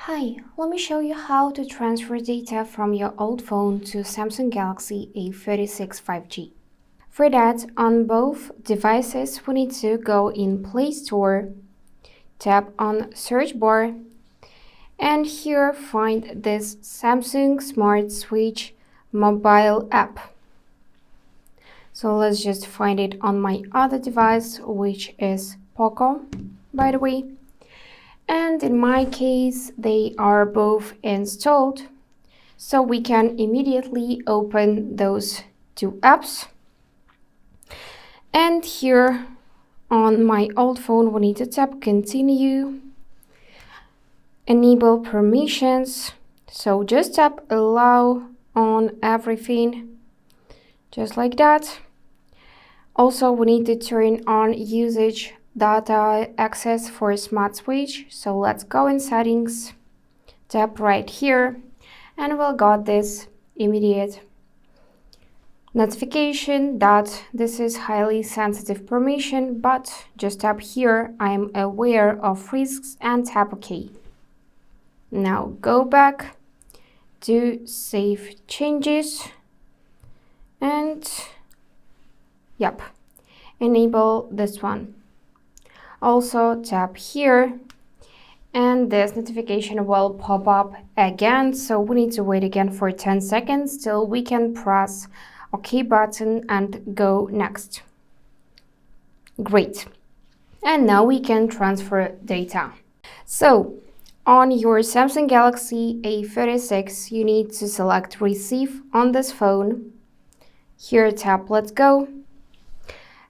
Hi, let me show you how to transfer data from your old phone to Samsung Galaxy A36 5G. For that, on both devices, we need to go in Play Store, tap on Search bar, and here find this Samsung Smart Switch mobile app. So let's just find it on my other device, which is Poco, by the way. And in my case, they are both installed, so we can immediately open those two apps. And here on my old phone, we need to tap Continue, Enable Permissions. So just tap Allow on everything, just like that. Also, we need to turn on Usage Data Access for Smart Switch. So let's go in Settings, tap right here, and we'll got this immediate notification that this is highly sensitive permission, but just tap here, I'm aware of risks, and tap OK. Now go back to Save Changes and enable this one. Also tap here and this notification will pop up again, so we need to wait again for 10 seconds till we can press OK button and go next. Great. And now we can transfer data. So on your Samsung Galaxy A36, you need to select Receive on this phone. Here tap Let's Go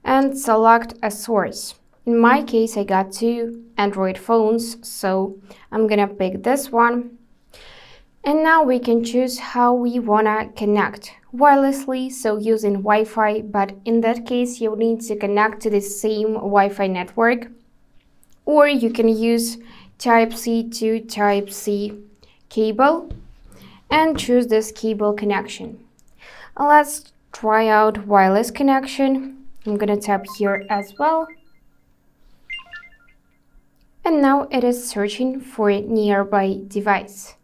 and select a source. In my case, I got two Android phones, so I'm gonna pick this one. And now we can choose how we wanna connect wirelessly, so using Wi-Fi, but in that case, you'll need to connect to the same Wi-Fi network. Or you can use Type-C to Type-C cable and choose this cable connection. Let's try out wireless connection. I'm gonna tap here as well. And now it is searching for a nearby device.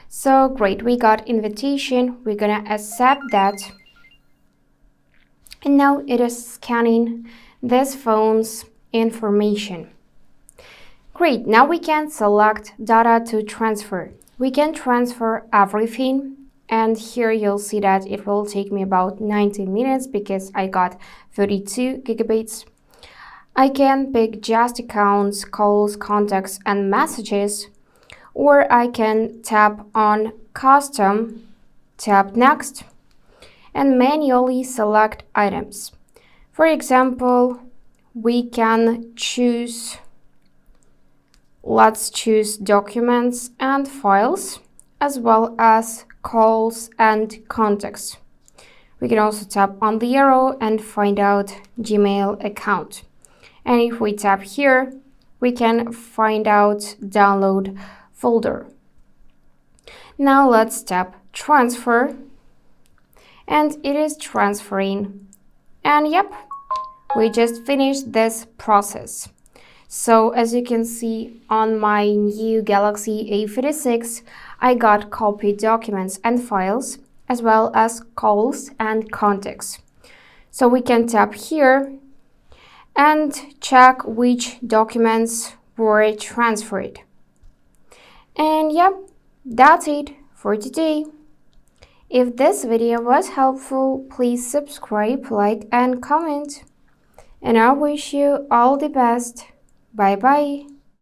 So great, we got invitation. We're gonna accept that. And now it is scanning this phone's information. Great, now we can select data to transfer. We can transfer everything. And here you'll see that it will take me about 19 minutes because I got 32 gigabytes. I can pick just accounts, calls, contacts, and messages, or I can tap on Custom, tap Next, and manually select items. For example, we can choose, let's choose Documents and Files, as well as calls and contacts. We can also tap on the arrow and find out Gmail account. And if we tap here, we can find out download folder. Now let's tap transfer, and it is transferring. And we just finished this process. So as you can see on my new Galaxy A36, I got copied documents and files, as well as calls and contacts. So we can tap here and check which documents were transferred. And that's it for today. If this video was helpful, please subscribe, like, and comment. And I wish you all the best. Bye bye.